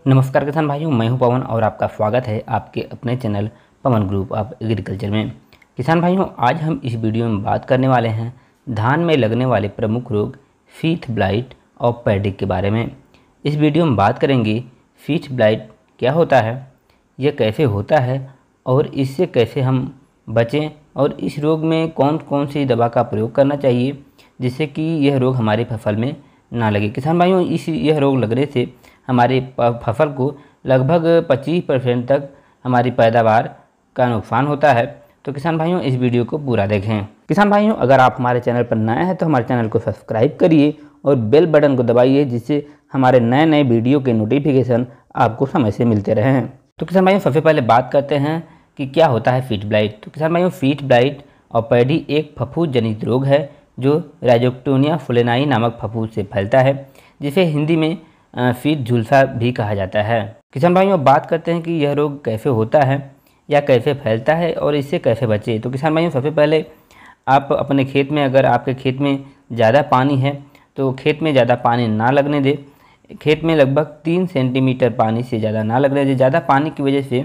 नमस्कार किसान भाइयों, मैं हूं पवन और आपका स्वागत है आपके अपने channel Pawan group of agriculture में। किसान भाइयों, आज हम इस वीडियो में बात करने वाले हैं धान में लगने वाले प्रमुख रोग फीथ ब्लाइट और पैडी के बारे में। इस वीडियो में बात करेंगे फीथ ब्लाइट क्या होता है, यह कैसे होता है और इससे कैसे हम बचें और इस रोग में कौन कौन सी दवा का प्रयोग करना चाहिए जिससे कि यह रोग हमारी फसल में ना लगे। किसान भाइयों, यह रोग लगने से हमारे फसल को लगभग 25% तक हमारी पैदावार का नुकसान होता है। तो किसान भाइयों, इस वीडियो को पूरा देखें। किसान भाइयों, अगर आप हमारे चैनल पर नए हैं तो हमारे चैनल को सब्सक्राइब करिए और बेल बटन को दबाइए जिससे हमारे नए नए वीडियो के नोटिफिकेशन आपको समय से मिलते रहें। तो किसान भाइयों, सबसे पहले बात करते हैं कि क्या होता है फीथ ब्लाइट। तो किसान भाइयों, फीथ ब्लाइट और पैडी एक फफूंद जनित रोग है जो राइजोक्टोनिया फुलेनाई नामक फफूंद से फैलता है, जिसे हिंदी में फीथ झुलसा भी कहा जाता है। किसान भाइयों, बात करते हैं कि यह रोग कैसे होता है या कैसे फैलता है और इससे कैसे बचे। तो किसान भाइयों, सबसे पहले आप अपने खेत में, अगर आपके खेत में ज़्यादा पानी है तो खेत में ज़्यादा पानी ना लगने दे। खेत में लगभग 3 सेंटीमीटर पानी से ज़्यादा ना लगने दे। ज़्यादा पानी की वजह से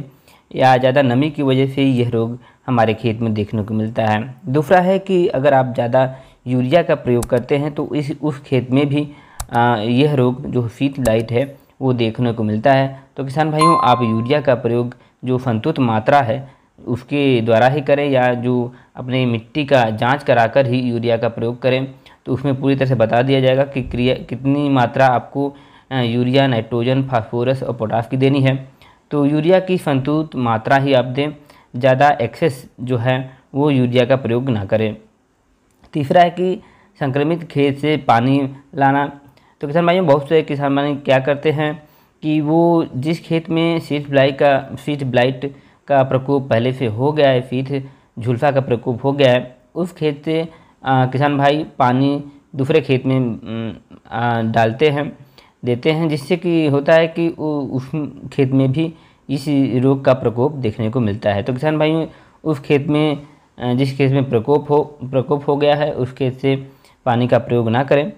या ज़्यादा नमी की वजह से यह रोग हमारे खेत में देखने को मिलता है। दूसरा है कि अगर आप ज़्यादा यूरिया का प्रयोग करते हैं तो उस खेत में भी यह रोग जो फीथ ब्लाइट है वो देखने को मिलता है। तो किसान भाइयों, आप यूरिया का प्रयोग जो संतुलित मात्रा है उसके द्वारा ही करें या जो अपने मिट्टी का जांच कराकर ही यूरिया का प्रयोग करें। तो उसमें पूरी तरह से बता दिया जाएगा कि कितनी मात्रा आपको यूरिया, नाइट्रोजन, फास्फोरस और पोटास की देनी है। तो यूरिया की संतुलित मात्रा ही आप दें, ज़्यादा एक्सेस जो है वो यूरिया का प्रयोग ना करें। तीसरा है कि संक्रमित खेत से पानी लाना। तो किसान भाइयों, बहुत से किसान भाई क्या करते हैं कि वो जिस खेत में फीथ ब्लाइट का प्रकोप पहले से हो गया है, फीथ झुलसा का प्रकोप हो गया है, उस खेत से किसान भाई पानी दूसरे खेत में डालते हैं, देते हैं, जिससे कि होता है कि उस खेत में भी इस रोग का प्रकोप देखने को मिलता है। तो किसान भाइयों, उस खेत में जिस खेत में प्रकोप हो गया है उस खेत से पानी का प्रयोग ना करें।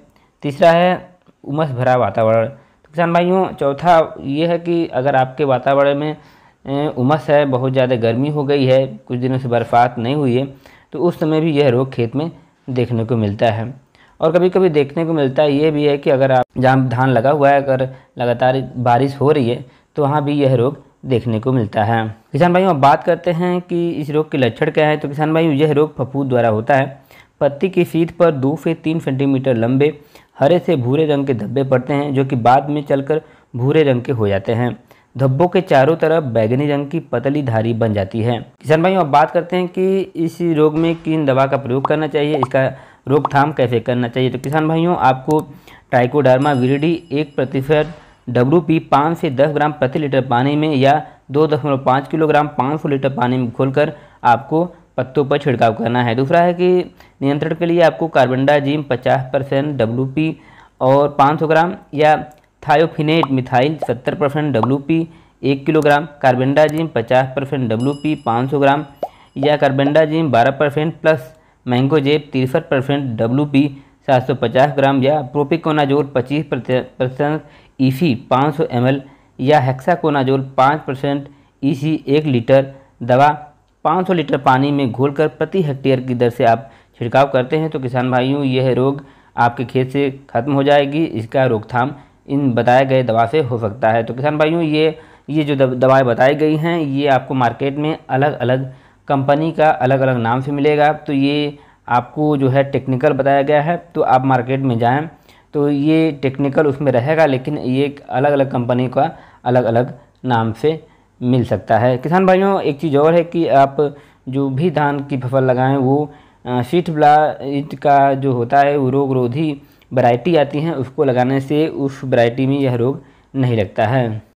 तीसरा है उमस भरा वातावरण। तो किसान भाइयों, चौथा ये है कि अगर आपके वातावरण में उमस है, बहुत ज़्यादा गर्मी हो गई है, कुछ दिनों से बरसात नहीं हुई है, तो उस समय भी यह रोग खेत में देखने को मिलता है। और कभी कभी देखने को मिलता है ये भी है कि अगर आप जहाँ धान लगा हुआ है, अगर लगातार बारिश हो रही है तो वहाँ भी यह रोग देखने को मिलता है। किसान भाइयों, अब बात करते हैं कि इस रोग के लक्षण क्या है। तो किसान भाइयों, यह रोग फफूंद द्वारा होता है। पत्ती की फीथ पर 2 से 3 सेंटीमीटर लंबे हरे से भूरे रंग के धब्बे पड़ते हैं जो कि बाद में चलकर भूरे रंग के हो जाते हैं। धब्बों के चारों तरफ बैगनी रंग की पतली धारी बन जाती है। किसान भाइयों, अब बात करते हैं कि इस रोग में किन दवा का प्रयोग करना चाहिए, इसका रोकथाम कैसे करना चाहिए। तो किसान भाइयों, आपको ट्राइकोडर्मा विरिडी 1% WP 5 से 10 ग्राम प्रति लीटर पानी में या 2.5 किलोग्राम 500 लीटर पानी में घोलकर आपको पत्तों पर छिड़काव करना है। दूसरा है कि नियंत्रण के लिए आपको कार्बेंडाजिम 50% WP और 500 ग्राम या thiophanate methyl 70% WP 1 kilogram, carbendazim 50% WP 500 ग्राम या कार्बेंडाजिम 12% प्लस मैंगोजेब 63% WP 750 ग्राम या प्रोपिकोनाजोल 25% EC 500 ml या हेक्साकोनाजोल 5% EC 1 लीटर दवा 500 लीटर पानी में घोलकर प्रति हेक्टेयर की दर से आप छिड़काव करते हैं। तो किसान भाइयों, यह रोग आपके खेत से खत्म हो जाएगी। इसका रोकथाम इन बताए गए दवा से हो सकता है। तो किसान भाइयों, ये जो दवाएं बताई गई हैं ये आपको मार्केट में अलग अलग कंपनी का अलग अलग नाम से मिलेगा। तो ये आपको जो है टेक्निकल बताया गया है, तो आप मार्केट में जाएँ तो ये टेक्निकल उसमें रहेगा, लेकिन ये अलग अलग कंपनी का अलग अलग नाम से मिल सकता है। किसान भाइयों, एक चीज़ और है कि आप जो भी धान की फसल लगाएं वो फीथ ब्लाइट का जो होता है वो रोग रोधी वैरायटी आती हैं, उसको लगाने से उस वैरायटी में यह रोग नहीं लगता है।